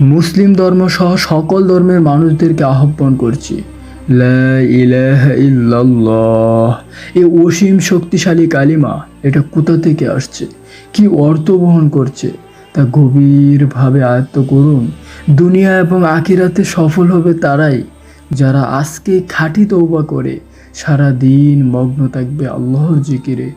মুসলিম ধর্ম সহ সকল ধর্মের মানুষদেরকে আহ্বান করছি, লা ইলাহা ইল্লাল্লাহ। এই অসীম শক্তিশালী কালিমা, এটা কোথা থেকে আসছে, কি অর্থ বহন করছে, তা গভীরভাবে আয়ত্ত করুন। দুনিয়া এবং আখিরাতে সফল হবে তারাই যারা আজকে খাঁটি তওবা করে সারা দিন মগ্ন থাকবে আল্লাহর জিকিরে।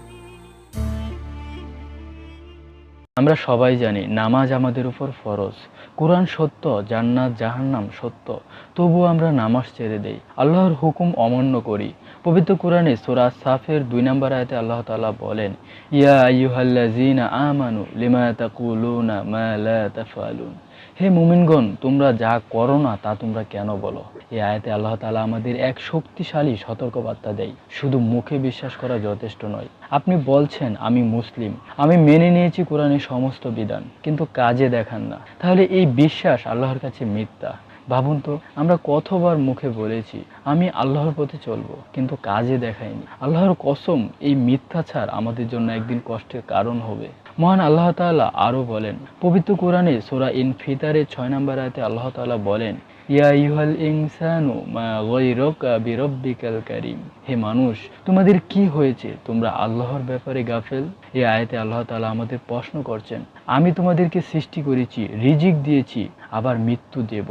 আমরা সবাই জানি নামাজ আমাদের উপর ফরজ। কোরআন সত্য, জান্নাত জাহান্নাম সত্য, তবুও আমরা নামাজ ছেড়ে দেই, আল্লাহর হুকুম অমান্য করি। পবিত্র কোরআনে সূরা সাফের 2 নম্বর আয়াতে আল্লাহ তাআলা বলেন, ইয়া আইয়ুহাল্লাযীনা আমানু লিমা তাকুলুনা মা লা তাফআলুন। হে মুমিনগণ, তোমরা যা করো না তা তোমরা কেন বলো। এই আয়াতে আল্লাহ তাআলা আমাদের এক শক্তিশালী সতর্কবার্তা দেয়। শুধু মুখে বিশ্বাস করা যথেষ্ট নয়। আপনি বলছেন আমি মুসলিম, আমি মেনে নিয়েছি কোরআনের সমস্ত বিধান, কিন্তু কাজে দেখান না, তাহলে এই বিশ্বাস আল্লাহর কাছে মিথ্যা। ভাবুন তো, আমরা কতবার মুখে বলেছি আমি আল্লাহর পথে চলবো, কিন্তু কাজে দেখাইনি। আল্লাহর কসম, এই মিথ্যাচার আমাদের জন্য একদিন কষ্টের কারণ হবে। মহান আল্লাহ তাআলা আরো বলেন, পবিত্র কোরআনে সূরা ইনফিতারের 6 নম্বর আয়াতে আল্লাহ তাআলা বলেন, ইয়া আইয়ুহাল ইনসানু মা গায়রুকা বিরাব্বিকাল কারীম। হে মানুষ, তোমাদের কি হয়েছে, তোমরা আল্লাহর ব্যাপারে গাফেল। এই আয়াতে আল্লাহ তাআলা আমাদের প্রশ্ন করছেন, আমি তোমাদেরকে সৃষ্টি করেছি, রিজিক দিয়েছি, আবার মৃত্যু দেব,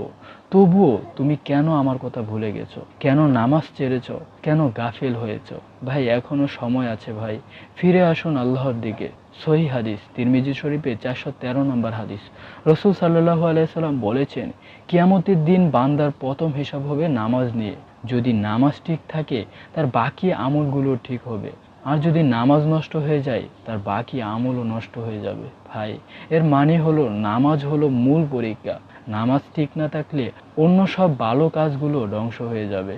তবুও তুমি কেন আমার কথা ভুলে গেছো, কেন নামাজ ছেড়েছো, কেন গাফেল হয়েছো? ভাই, এখনো সময় আছে ভাই, ফিরে আসুন আল্লাহর দিকে। সহিহ হাদিস, তিরমিজি শরীফে 413 নম্বর হাদিস। রাসূল সাল্লাল্লাহু আলাইহি সাল্লাম বলেছেন, কিয়ামতের দিন বান্দার প্রথম হিসাব হবে নামাজ নিয়ে। যদি নামাজ ঠিক থাকে, তার বাকি আমলগুলো ঠিক হবে, আর যদি নামাজ নষ্ট হয়ে যায়, তার বাকি আমলও নষ্ট হয়ে যাবে। ভাই, এর মানে হলো নামাজ হলো মূল পরীক্ষা। নামাজ ঠিক না থাকলে অন্য সব ভালো কাজগুলো ধ্বংস হয়ে যাবে।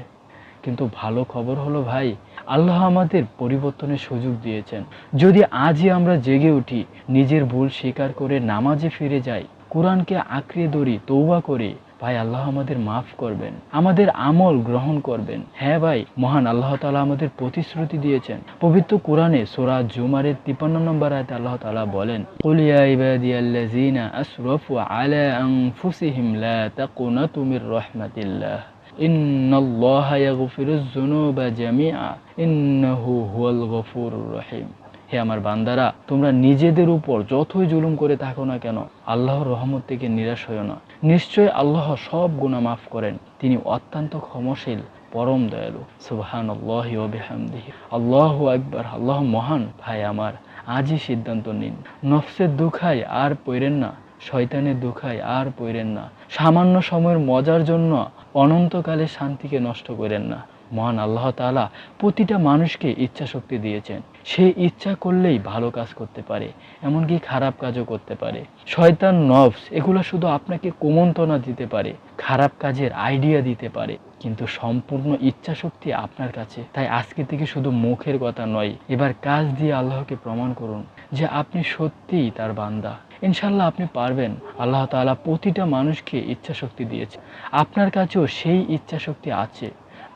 কিন্তু ভালো খবর হলো ভাই, আল্লাহ আমাদের পরিবর্তনের সুযোগ দিয়েছেন। যদি আজই আমরা জেগে উঠি, নিজের ভুল স্বীকার করে নামাজে ফিরে যাই, কোরআনকে আঁকড়ে ধরি, তওবা করি, ভাই আল্লাহ আমাদের মাফ করবেন, আমাদের আমল গ্রহণ করবেন। হ্যাঁ ভাই, মহান আল্লাহ তাআলা আমাদের প্রতিশ্রুতি দিয়েছেন। পবিত্র কোরআনে সূরা জুমারের 53 নম্বর আয়াতে আল্লাহ তাআলা বলেন, কুল ইয়া ইবাদিয়াল্লাযীনা আসরাফু আলা আনফুসিহিম লা তাকুনাতু মির রাহমাতিল্লাহ ইন্নাল্লাহা ইয়াগফিরুয যুনুবা জামিআ ইন্নাহু হুয়াল গফুরুর রহিম। হে আমার বান্দারা, তোমরা নিজেদের উপর যতই জুলুম করে থাকো না কেন, আল্লাহর রহমত থেকে নিরাশ হইও না। নিশ্চয় আল্লাহ সব গুনাহ মাফ করেন, তিনি অত্যন্ত ক্ষমাশীল, পরম দয়ালু। সুবহানাল্লাহি ওয়া বিহামদিহি, আল্লাহু আকবার, আল্লাহ মহান। ভাই আমার, আজই সিদ্ধান্ত নিন, নফসের দুখায় আর পড়েন না, শয়তানের দুখায় আর পড়েন না, সামান্য সময়ের মজার জন্য অনন্তকালের শান্তিকে নষ্ট করেন না। মহান আল্লাহ তাআলা প্রতিটা মানুষকে ইচ্ছা শক্তি দিয়েছেন। সে ইচ্ছা করলেই ভালো কাজ করতে পারে, এমনকি খারাপ কাজও করতে পারে। শয়তান, নফস, এগুলো শুধু আপনাকে কুমন্ত্রণা দিতে পারে, খারাপ কাজের আইডিয়া দিতে পারে, কিন্তু সম্পূর্ণ ইচ্ছা শক্তি আপনার কাছে। তাই আজকে থেকে শুধু মুখের কথা নয়, এবার কাজ দিয়ে আল্লাহকে প্রমাণ করুন যে আপনি সত্যিই তার বান্দা। ইনশাল্লাহ আপনি পারবেন। আল্লাহ তাআলা প্রতিটা মানুষকে ইচ্ছা শক্তি দিয়েছে, আপনার কাছেও সেই ইচ্ছা শক্তি আছে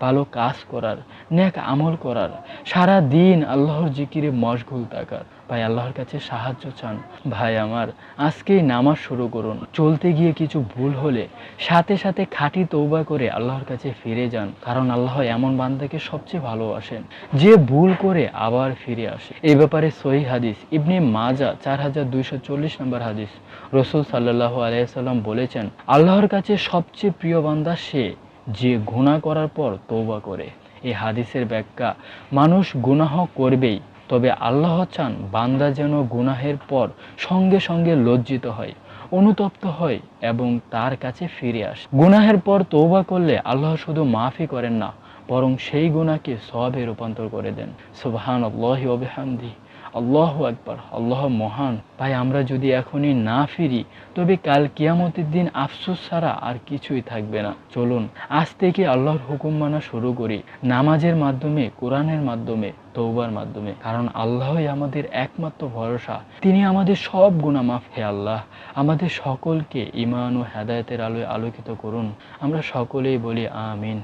ভালো কাজ করার, নেক আমল করার, সারা দিন আল্লাহর জিকিরে মশগুল থাকার। ভাই, আল্লাহর কাছে সাহায্য চান। ভাই আমার, আজকেই নামাজ শুরু করুন। চলতে গিয়ে কিছু ভুল হলে সাথে সাথে খাঁটি তওবা করে আল্লাহর কাছে ফিরে যান, কারণ আল্লাহ এমন বান্দাকে সবচেয়ে ভালোবাসেন যে ভুল করে আবার ফিরে আসে। এই ব্যাপারে সহিহ হাদিস, ইবনে মাজা 4240 নম্বর হাদিস। রাসূল সাল্লাল্লাহু আলাইহি সাল্লাম বলেছেন, আল্লাহর কাছে সবচেয়ে প্রিয় বান্দা সে যে গুনাহ করার পর তওবা করে। এই হাদিসের ব্যাখ্যা, মানুষ গুনাহ করবেই, তবে আল্লাহ চান বান্দা যেন গুনাহের পর সঙ্গে সঙ্গে লজ্জিত হয়, অনুতপ্ত হয় এবং তার কাছে ফিরে আসে। গুনাহের পর তওবা করলে আল্লাহ শুধু মাফই করেন না, বরং সেই গুনাহকে সওয়াবে রূপান্তর করে দেন। সুবহানাল্লাহি ওয়া বিহামদিহি, আল্লাহু আকবার, আল্লাহ মহান। ভাই, আমরা যদি এখনই না ফিরি, তবে কাল কিয়ামতের দিন আফসোস ছাড়া আর কিছুই থাকবে না। চলুন আজ থেকে আল্লাহর হুকুম মানা শুরু করি, নামাজের মাধ্যমে, কোরআনের মাধ্যমে, তওবার মাধ্যমে, কারণ আল্লাহই আমাদের একমাত্র ভরসা, তিনি আমাদের সব গুনাহ মাফ। হে আল্লাহ, আমাদের সকলকে ঈমান ও হেদায়েতের আলোয় আলোকিত করুন। আমরা সকলেই বলি আমিন।